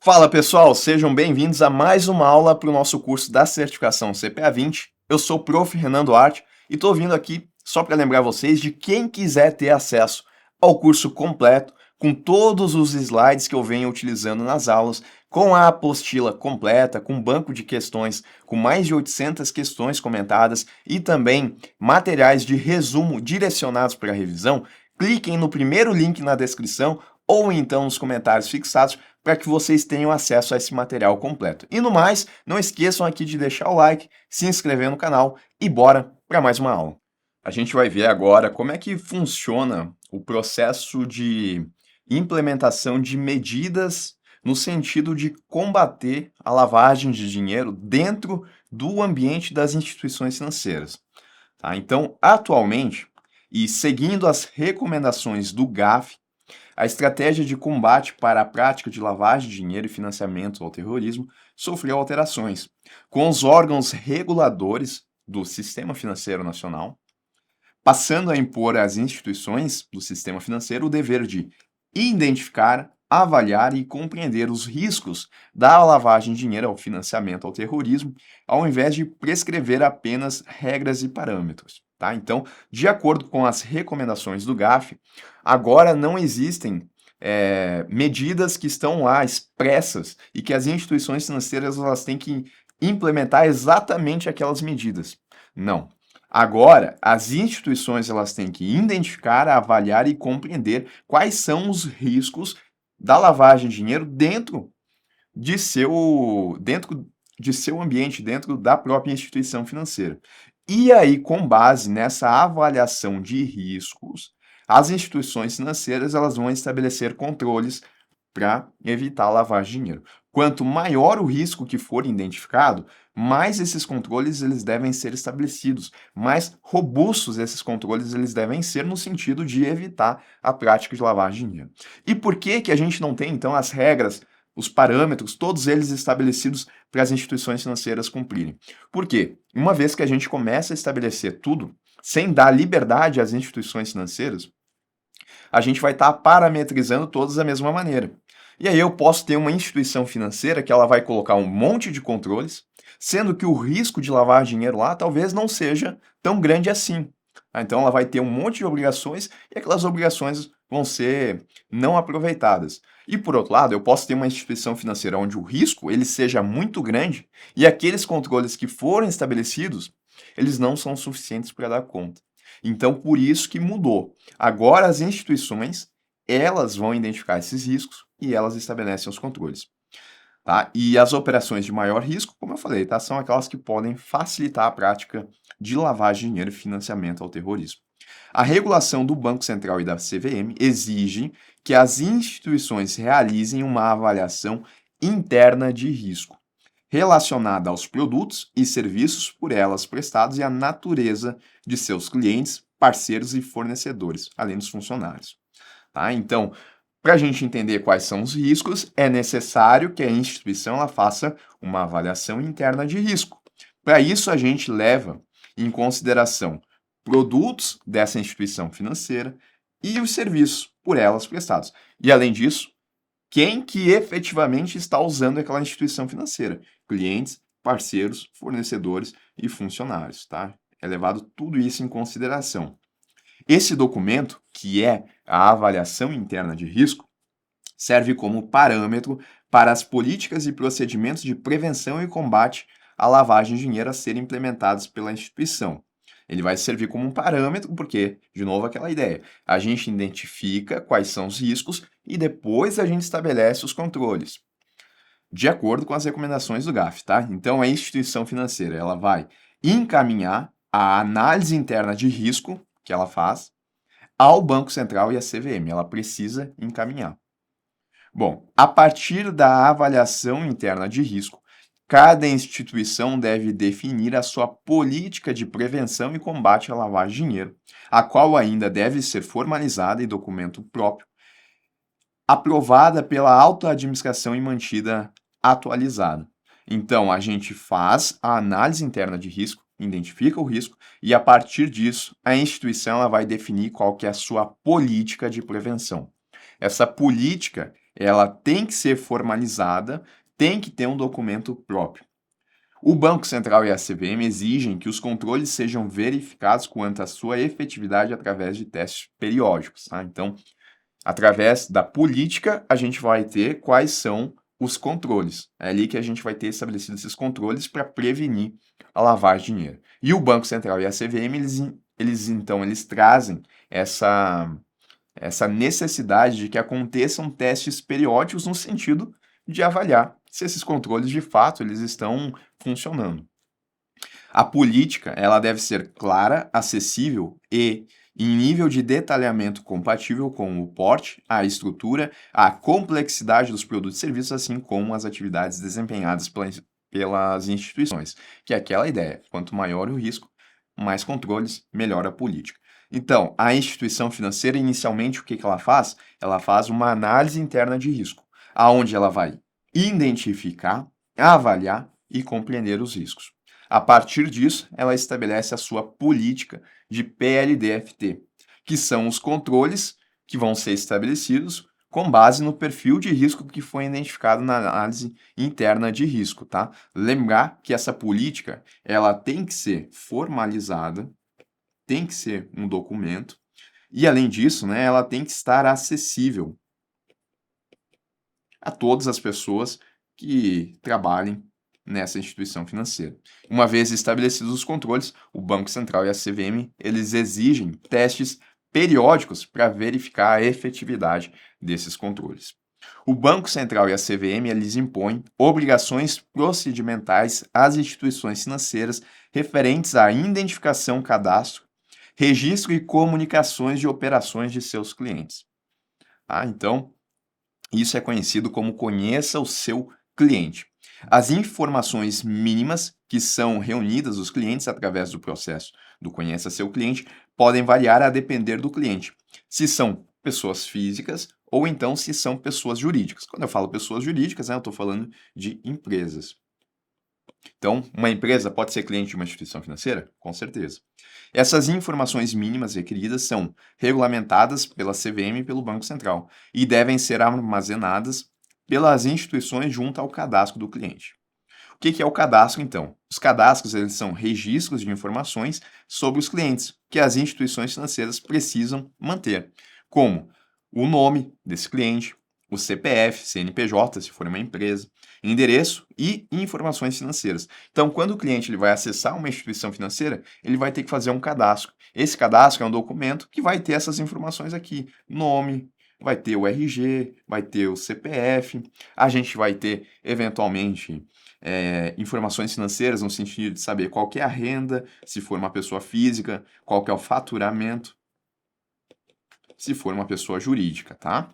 Fala pessoal, sejam bem-vindos a mais uma aula para o nosso curso da certificação CPA 20. Eu sou o Prof. Renan Duarte e estou vindo aqui só para lembrar vocês de quem quiser ter acesso ao curso completo, com todos os slides que eu venho utilizando nas aulas, com a apostila completa, com banco de questões, com mais de 800 questões comentadas e também materiais de resumo direcionados para a revisão, cliquem no primeiro link na descrição ou então nos comentários fixados para que vocês tenham acesso a esse material completo. E no mais, não esqueçam aqui de deixar o like, se inscrever no canal e bora para mais uma aula. A gente vai ver agora como é que funciona o processo de implementação de medidas no sentido de combater a lavagem de dinheiro dentro do ambiente das instituições financeiras. Tá? Então, atualmente, e seguindo as recomendações do GAF, a estratégia de combate para a prática de lavagem de dinheiro e financiamento ao terrorismo sofreu alterações, com os órgãos reguladores do Sistema Financeiro Nacional passando a impor às instituições do sistema financeiro o dever de identificar, avaliar e compreender os riscos da lavagem de dinheiro ao financiamento ao terrorismo, ao invés de prescrever apenas regras e parâmetros. Tá? Então, de acordo com as recomendações do GAF, agora não existem medidas que estão lá expressas e que as instituições financeiras elas têm que implementar exatamente aquelas medidas. Não. Agora, as instituições elas têm que identificar, avaliar e compreender quais são os riscos da lavagem de dinheiro dentro de seu ambiente, dentro da própria instituição financeira. E aí, com base nessa avaliação de riscos, as instituições financeiras elas vão estabelecer controles para evitar a lavagem de dinheiro. Quanto maior o risco que for identificado, mais esses controles eles devem ser estabelecidos, mais robustos esses controles eles devem ser no sentido de evitar a prática de lavagem de dinheiro. E por que que a gente não tem então as regras, os parâmetros, todos eles estabelecidos para as instituições financeiras cumprirem? Por quê? Uma vez que a gente começa a estabelecer tudo, sem dar liberdade às instituições financeiras, a gente vai estar parametrizando todos da mesma maneira. E aí eu posso ter uma instituição financeira que ela vai colocar um monte de controles, sendo que o risco de lavar dinheiro lá talvez não seja tão grande assim. Então ela vai ter um monte de obrigações e aquelas obrigações vão ser não aproveitadas. E por outro lado, eu posso ter uma instituição financeira onde o risco ele seja muito grande e aqueles controles que foram estabelecidos, eles não são suficientes para dar conta. Então por isso que mudou. Agora as instituições, elas vão identificar esses riscos e elas estabelecem os controles. Tá? E as operações de maior risco, como eu falei, tá? São aquelas que podem facilitar a prática de lavagem de dinheiro e financiamento ao terrorismo. A regulação do Banco Central e da CVM exige que as instituições realizem uma avaliação interna de risco, relacionada aos produtos e serviços por elas prestados e à natureza de seus clientes, parceiros e fornecedores, além dos funcionários. Tá? Então, para a gente entender quais são os riscos, é necessário que a instituição ela faça uma avaliação interna de risco. Para isso, a gente leva em consideração produtos dessa instituição financeira e os serviços por elas prestados. E, além disso, quem que efetivamente está usando aquela instituição financeira? Clientes, parceiros, fornecedores e funcionários, tá? É levado tudo isso em consideração. Esse documento, que é a avaliação interna de risco, serve como parâmetro para as políticas e procedimentos de prevenção e combate à lavagem de dinheiro a serem implementados pela instituição. Ele vai servir como um parâmetro, porque, de novo, aquela ideia, a gente identifica quais são os riscos e depois a gente estabelece os controles, de acordo com as recomendações do GAF, tá? Então, a instituição financeira, ela vai encaminhar a análise interna de risco que ela faz ao Banco Central e à CVM, ela precisa encaminhar. Bom, a partir da avaliação interna de risco, cada instituição deve definir a sua política de prevenção e combate à lavagem de dinheiro, a qual ainda deve ser formalizada em documento próprio, aprovada pela auto-administração e mantida atualizada. Então, a gente faz a análise interna de risco, identifica o risco e, a partir disso, a instituição ela vai definir qual que é a sua política de prevenção. Essa política ela tem que ser formalizada, tem que ter um documento próprio. O Banco Central e a CVM exigem que os controles sejam verificados quanto à sua efetividade através de testes periódicos, tá? Então, através da política, a gente vai ter quais são os controles. É ali que a gente vai ter estabelecido esses controles para prevenir a lavagem de dinheiro. E o Banco Central e a CVM, eles trazem essa necessidade de que aconteçam testes periódicos no sentido de avaliar se esses controles de fato eles estão funcionando. A política, ela deve ser clara, acessível e em nível de detalhamento compatível com o porte, a estrutura, a complexidade dos produtos e serviços, assim como as atividades desempenhadas pelas instituições, que é aquela ideia, quanto maior o risco, mais controles, melhor a política. Então, a instituição financeira, inicialmente, o que ela faz? Ela faz uma análise interna de risco, aonde ela vai identificar, avaliar e compreender os riscos. A partir disso, ela estabelece a sua política de PLDFT, que são os controles que vão ser estabelecidos com base no perfil de risco que foi identificado na análise interna de risco, tá? Lembrar que essa política, ela tem que ser formalizada, tem que ser um documento, e além disso, né, ela tem que estar acessível a todas as pessoas que trabalhem nessa instituição financeira. Uma vez estabelecidos os controles, o Banco Central e a CVM, eles exigem testes periódicos para verificar a efetividade desses controles. O Banco Central e a CVM, eles impõem obrigações procedimentais às instituições financeiras referentes à identificação, cadastro, registro e comunicações de operações de seus clientes. Tá? Então, isso é conhecido como conheça o seu cliente. As informações mínimas que são reunidas dos clientes através do processo do conheça seu cliente podem variar a depender do cliente. Se são pessoas físicas ou então se são pessoas jurídicas. Quando eu falo pessoas jurídicas, né, eu estou falando de empresas. Então, uma empresa pode ser cliente de uma instituição financeira? Com certeza. Essas informações mínimas requeridas são regulamentadas pela CVM e pelo Banco Central e devem ser armazenadas pelas instituições junto ao cadastro do cliente. O que é o cadastro, então? Os cadastros eles são registros de informações sobre os clientes que as instituições financeiras precisam manter, como o nome desse cliente, o CPF, CNPJ, se for uma empresa, endereço e informações financeiras. Então, quando o cliente ele vai acessar uma instituição financeira, ele vai ter que fazer um cadastro. Esse cadastro é um documento que vai ter essas informações aqui: nome, vai ter o RG, vai ter o CPF, a gente vai ter, eventualmente, informações financeiras no sentido de saber qual que é a renda, se for uma pessoa física, qual que é o faturamento, se for uma pessoa jurídica, tá?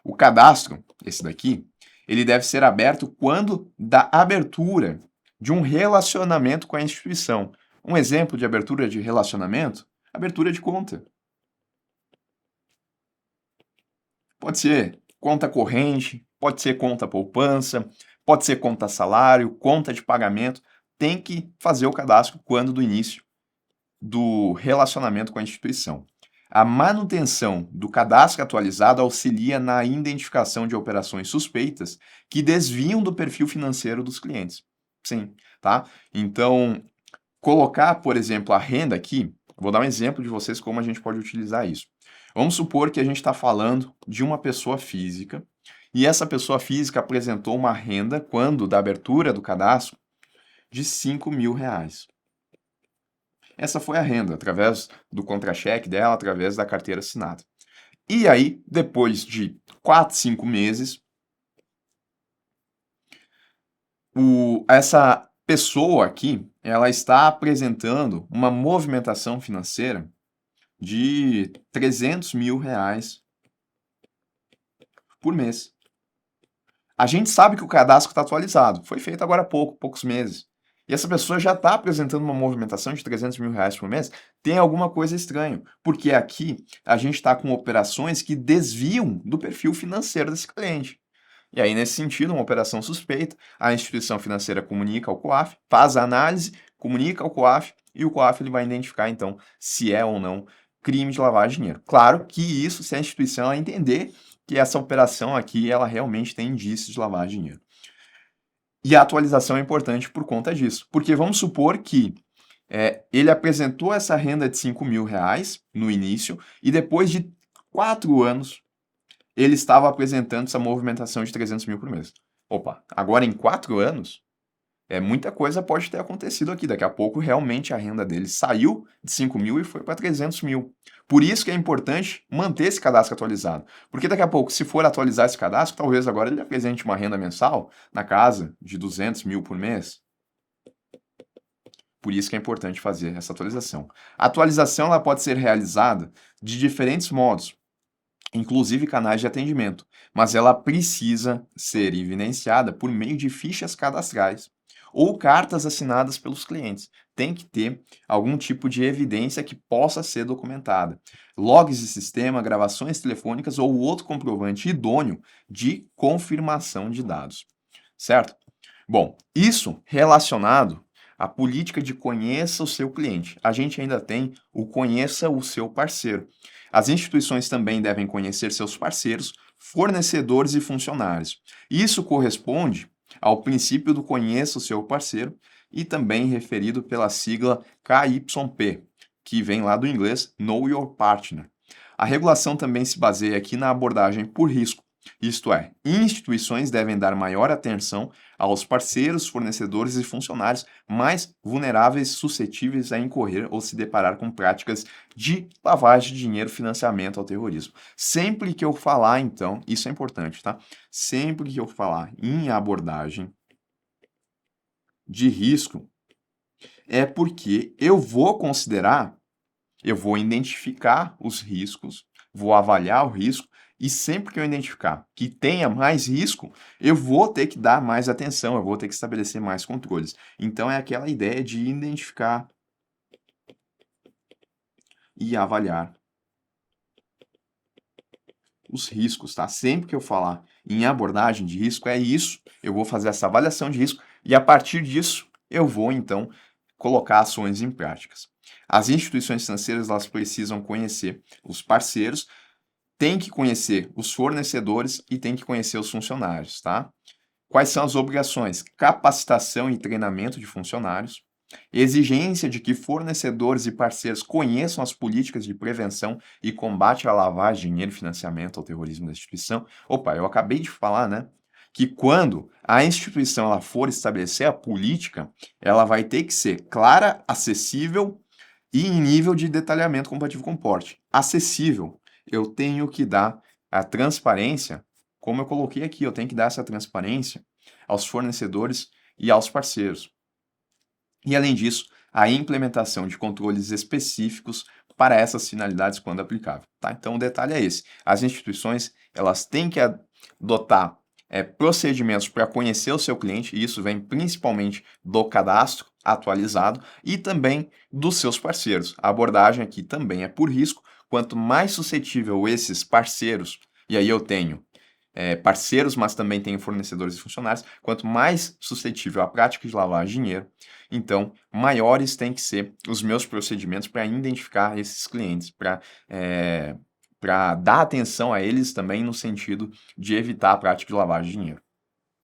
O cadastro, esse daqui, ele deve ser aberto quando da abertura de um relacionamento com a instituição. Um exemplo de abertura de relacionamento, abertura de conta. Pode ser conta corrente, pode ser conta poupança, pode ser conta salário, conta de pagamento. Tem que fazer o cadastro quando do início do relacionamento com a instituição. A manutenção do cadastro atualizado auxilia na identificação de operações suspeitas que desviam do perfil financeiro dos clientes. Sim, tá? Então, colocar, por exemplo, a renda aqui, vou dar um exemplo de vocês como a gente pode utilizar isso. Vamos supor que a gente está falando de uma pessoa física e essa pessoa física apresentou uma renda, quando da abertura do cadastro, de R$ 5.000. Essa foi a renda, através do contra-cheque dela, através da carteira assinada. E aí, depois de 4, 5 meses, essa pessoa aqui, ela está apresentando uma movimentação financeira de R$ 300.000 por mês. A gente sabe que o cadastro está atualizado, foi feito agora há poucos meses. E essa pessoa já está apresentando uma movimentação de R$ 300.000 por mês, tem alguma coisa estranha, porque aqui a gente está com operações que desviam do perfil financeiro desse cliente. E aí, nesse sentido, uma operação suspeita, a instituição financeira comunica ao COAF, faz a análise, comunica ao COAF, e o COAF ele vai identificar, então, se é ou não crime de lavagem de dinheiro. Claro que isso, se a instituição ela entender que essa operação aqui, ela realmente tem indícios de lavar dinheiro. E a atualização é importante por conta disso, porque vamos supor que ele apresentou essa renda de R$ 5.000 no início e depois de 4 anos ele estava apresentando essa movimentação de 300 mil por mês. Opa, agora em 4 anos, muita coisa pode ter acontecido aqui. Daqui a pouco, realmente, a renda dele saiu de 5 mil e foi para 300 mil. Por isso que é importante manter esse cadastro atualizado. Porque daqui a pouco, se for atualizar esse cadastro, talvez agora ele apresente uma renda mensal na casa de 200 mil por mês. Por isso que é importante fazer essa atualização. A atualização ela pode ser realizada de diferentes modos, inclusive canais de atendimento, mas ela precisa ser evidenciada por meio de fichas cadastrais ou cartas assinadas pelos clientes. Tem que ter algum tipo de evidência que possa ser documentada. Logs de sistema, gravações telefônicas ou outro comprovante idôneo de confirmação de dados. Certo? Bom, isso relacionado à política de conheça o seu cliente. A gente ainda tem o conheça o seu parceiro. As instituições também devem conhecer seus parceiros, fornecedores e funcionários. Isso corresponde ao princípio do conheça o seu parceiro e também referido pela sigla KYP, que vem lá do inglês Know Your Partner. A regulação também se baseia aqui na abordagem por risco. Isto é, instituições devem dar maior atenção aos parceiros, fornecedores e funcionários mais vulneráveis, suscetíveis a incorrer ou se deparar com práticas de lavagem de dinheiro, financiamento ao terrorismo. Sempre que eu falar, então, isso é importante, tá? Sempre que eu falar em abordagem de risco, é porque eu vou considerar, eu vou identificar os riscos, vou avaliar o risco, e sempre que eu identificar que tenha mais risco, eu vou ter que dar mais atenção, eu vou ter que estabelecer mais controles. Então, é aquela ideia de identificar e avaliar os riscos, tá? Sempre que eu falar em abordagem de risco, é isso, eu vou fazer essa avaliação de risco e a partir disso eu vou, então, colocar ações em práticas. As instituições financeiras, elas precisam conhecer os parceiros, tem que conhecer os fornecedores e tem que conhecer os funcionários, tá? Quais são as obrigações? Capacitação e treinamento de funcionários, exigência de que fornecedores e parceiros conheçam as políticas de prevenção e combate à lavagem de dinheiro e financiamento ao terrorismo da instituição. Opa, eu acabei de falar, né? Que quando a instituição ela for estabelecer a política, ela vai ter que ser clara, acessível e em nível de detalhamento compatível com o porte. Acessível, eu tenho que dar a transparência, como eu coloquei aqui, eu tenho que dar essa transparência aos fornecedores e aos parceiros. E além disso, a implementação de controles específicos para essas finalidades quando aplicável. Tá? Então o detalhe é esse. As instituições elas têm que adotar procedimentos para conhecer o seu cliente, e isso vem principalmente do cadastro atualizado e também dos seus parceiros. A abordagem aqui também é por risco. Quanto mais suscetível esses parceiros, e aí eu tenho parceiros, mas também tenho fornecedores e funcionários, quanto mais suscetível à prática de lavagem de dinheiro, então maiores têm que ser os meus procedimentos para identificar esses clientes, para dar atenção a eles também no sentido de evitar a prática de lavagem de dinheiro.